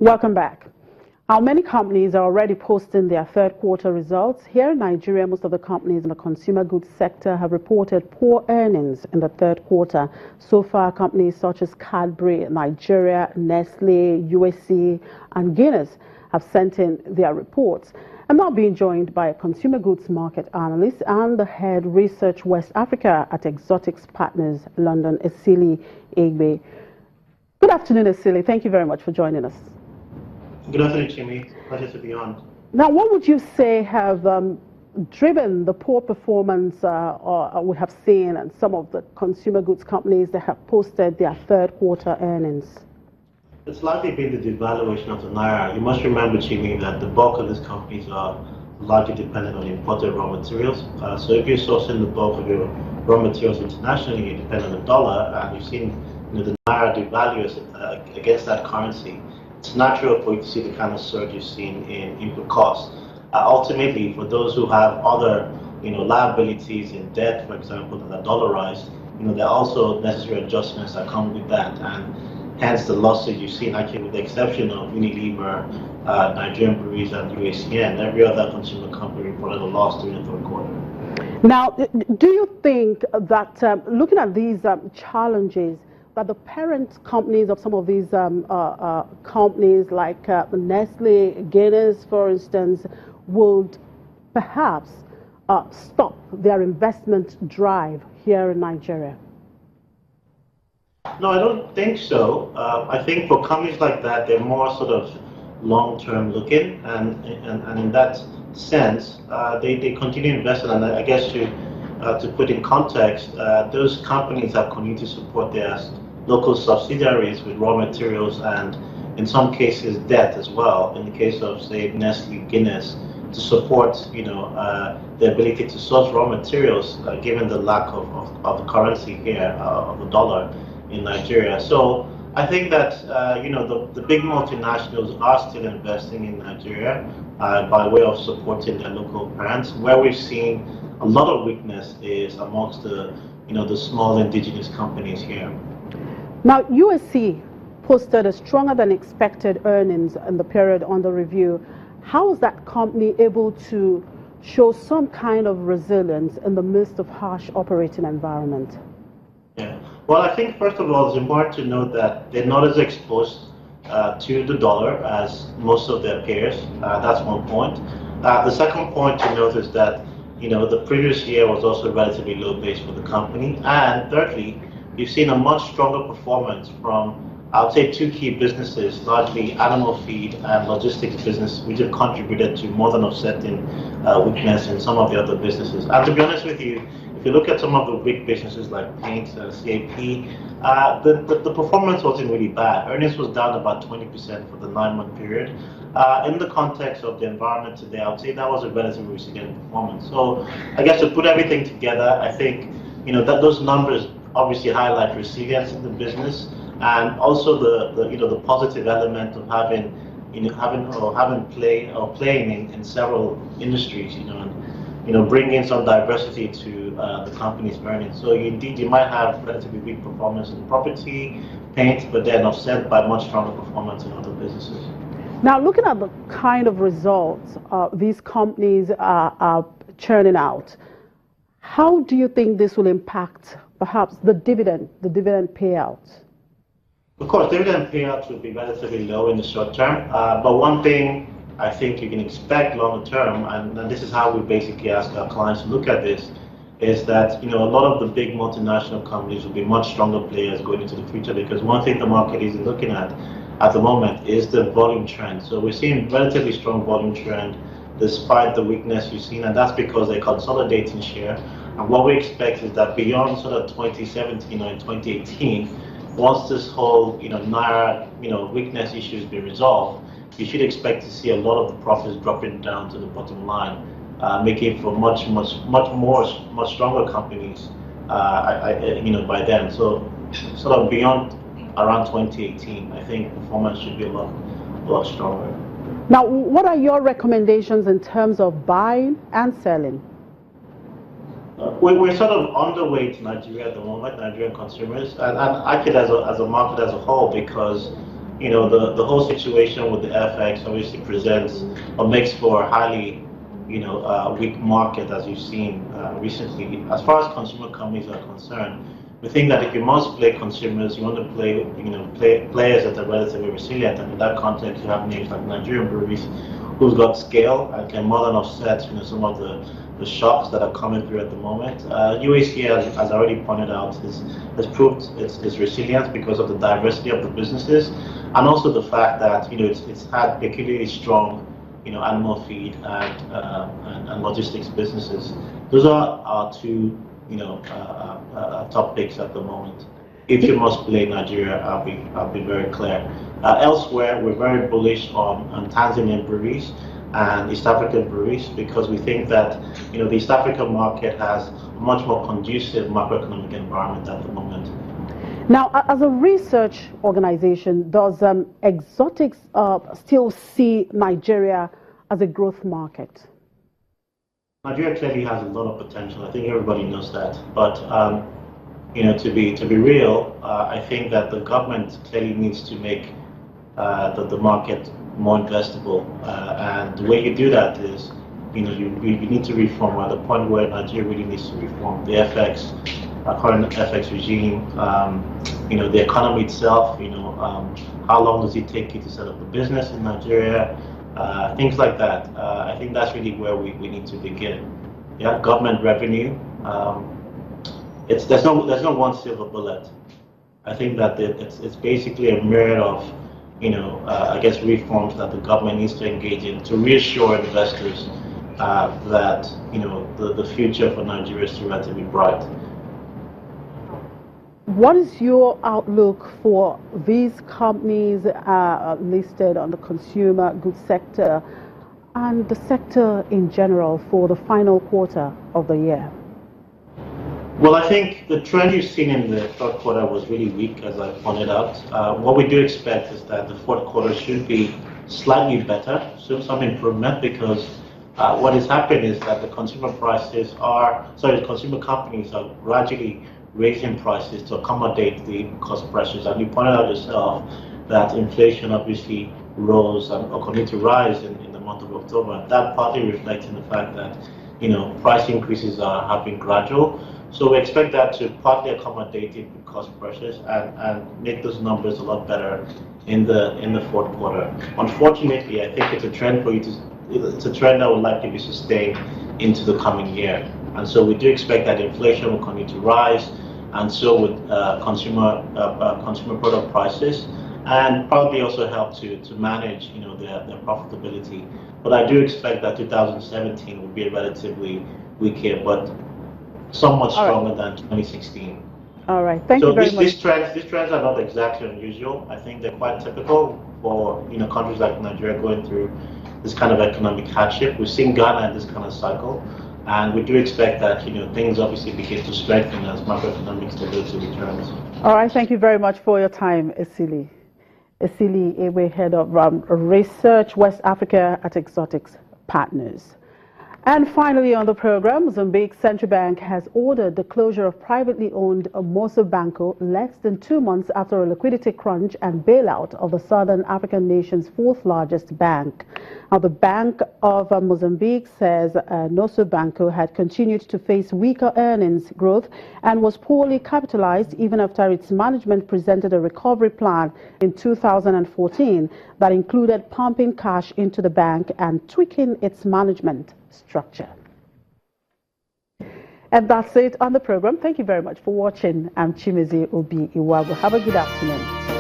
Welcome back. How many companies are already posting their third quarter results? Here in Nigeria, most of the companies in the consumer goods sector have reported poor earnings in the third quarter. So far, companies such as Cadbury, Nigeria, Nestle, USC, and Guinness have sent in their reports. I'm now being joined by a consumer goods market analyst and the head research West Africa at Exotics Partners London, Esili Egbe. Good afternoon, Esili. Thank you very much for joining us. Good afternoon, Jimmy. Pleasure to be on. Now, what would you say have driven the poor performance we have seen in some of the consumer goods companies that have posted their third quarter earnings? It's likely been the devaluation of the naira. You must remember, Jimmy, that the bulk of these companies are largely dependent on imported raw materials. So if you're sourcing the bulk of your raw materials internationally, you depend on the dollar, and you've seen the naira devalue against that currency. It's natural for you to see the kind of surge you've seen in input costs. Ultimately, for those who have other, liabilities in debt, for example, that are dollarized, there are also necessary adjustments that come with that, and hence the losses you've seen. Actually, with the exception of Unilever, Nigerian Breweries, and UACN, every other consumer company reported a loss during the third quarter. Now, do you think that looking at these challenges, that the parent companies of some of these companies like Nestle, Guinness, for instance, would perhaps stop their investment drive here in Nigeria? No, I don't think so. I think for companies like that, they're more sort of long-term looking, and in that sense, they continue investing. And I guess to put in context, those companies have continued to support their local subsidiaries with raw materials and, in some cases, debt as well. In the case of, say, Nestle, Guinness, to support, the ability to source raw materials, given the lack of the currency here, of the dollar in Nigeria. So I think that, the big multinationals are still investing in Nigeria by way of supporting their local brands. Where we've seen a lot of weakness is amongst the small indigenous companies here. Now, USC posted a stronger than expected earnings in the period under review. How is that company able to show some kind of resilience in the midst of harsh operating environment? Yeah. Well, I think first of all, it's important to note that they're not as exposed to the dollar as most of their peers. That's one point. The second point to note is that the previous year was also a relatively low base for the company, and thirdly, you've seen a much stronger performance from, I would say, two key businesses, largely animal feed and logistics business, which have contributed to more than offsetting weakness in some of the other businesses. And to be honest with you, if you look at some of the big businesses like paint, CAP, the performance wasn't really bad. Earnings was down about 20% for the 9-month period. In the context of the environment today, I would say that was a relatively resilient performance. So I guess to put everything together, I think that those numbers obviously highlight resilience in the business, and also the positive element of playing in several industries, and bringing some diversity to the company's earnings. So indeed, you might have relatively weak performance in property, paint, but then offset by much stronger performance in other businesses. Now, looking at the kind of results these companies are churning out, how do you think this will impact perhaps the dividend payout? Of course, dividend payouts will be relatively low in the short term, but one thing I think you can expect longer term, and this is how we basically ask our clients to look at this, is that a lot of the big multinational companies will be much stronger players going into the future, because one thing the market is looking at the moment is the volume trend. So we're seeing relatively strong volume trend despite the weakness you've seen, and that's because they're consolidating share. And what we expect is that beyond sort of 2017 or in 2018, once this whole naira weakness issue has been resolved, you should expect to see a lot of the profits dropping down to the bottom line, making for much stronger companies by then. So sort of beyond around 2018, I think performance should be a lot stronger. Now, what are your recommendations in terms of buying and selling? We're sort of underweight Nigeria at the moment, Nigerian consumers, and actually as a market as a whole, because the whole situation with the FX obviously presents or makes for a highly, weak market, as you've seen recently. As far as consumer companies are concerned, we think that if you must play consumers, you want to play, players that are relatively resilient, and in that context, you have names like Nigerian breweries, who's got scale and can more than offset, some of the shocks that are coming through at the moment. UAC, as I already pointed out, has proved its resilience because of the diversity of the businesses, and also the fact that it's had peculiarly strong animal feed and logistics businesses. Those are our two top picks at the moment. If you must play Nigeria, I'll be very clear. Elsewhere, we're very bullish on Tanzanian breweries and East African breweries, because we think that the East African market has a much more conducive macroeconomic environment at the moment. Now, as a research organization, does Exotics still see Nigeria as a growth market? Nigeria clearly has a lot of potential. I think everybody knows that. But to be real, I think that the government clearly needs to make the market more investable, and the way you do that is, you need to reform. At the point where Nigeria really needs to reform the current FX regime, the economy itself. How long does it take you to set up a business in Nigeria? Things like that. I think that's really where we need to begin. Yeah, government revenue. There's no one silver bullet. I think that it's basically a myriad of reforms that the government needs to engage in to reassure investors that the future for Nigeria is relatively bright. What is your outlook for these companies listed on the consumer goods sector and the sector in general for the final quarter of the year? Well, I think the trend you've seen in the third quarter was really weak, as I pointed out. What we do expect is that the fourth quarter should be slightly better, so some improvement, because what has happened is that the consumer companies are gradually raising prices to accommodate the cost pressures. And you pointed out yourself that inflation obviously rose or continued to rise in the month of October. That partly reflecting the fact that price increases have been gradual. So we expect that to partly accommodate the cost pressures and make those numbers a lot better in the fourth quarter. Unfortunately, I think it's a trend it's a trend that will likely be sustained into the coming year. And so we do expect that inflation will continue to rise, and so would consumer product prices, and probably also help to manage their profitability. But I do expect that 2017 will be a relatively weak year, but somewhat stronger than 2016. All right, thank you very much. These trends are not exactly unusual. I think they're quite typical for countries like Nigeria going through this kind of economic hardship. We've seen Ghana in this kind of cycle, and we do expect that things obviously begin to strengthen as macroeconomic stability returns. All right, thank you very much for your time, Esili. Esili Ewe, Head of Research West Africa at Exotics Partners. And finally on the program, Mozambique Central Bank has ordered the closure of privately owned Moso Banco less than 2 months after a liquidity crunch and bailout of the Southern African nation's fourth largest bank. Now, the Bank of Mozambique says Moso Banco had continued to face weaker earnings growth and was poorly capitalized even after its management presented a recovery plan in 2014 that included pumping cash into the bank and tweaking its management structure. And that's it on the program. Thank you very much for watching. I'm Chimezi Obi Iwago. Have a good afternoon.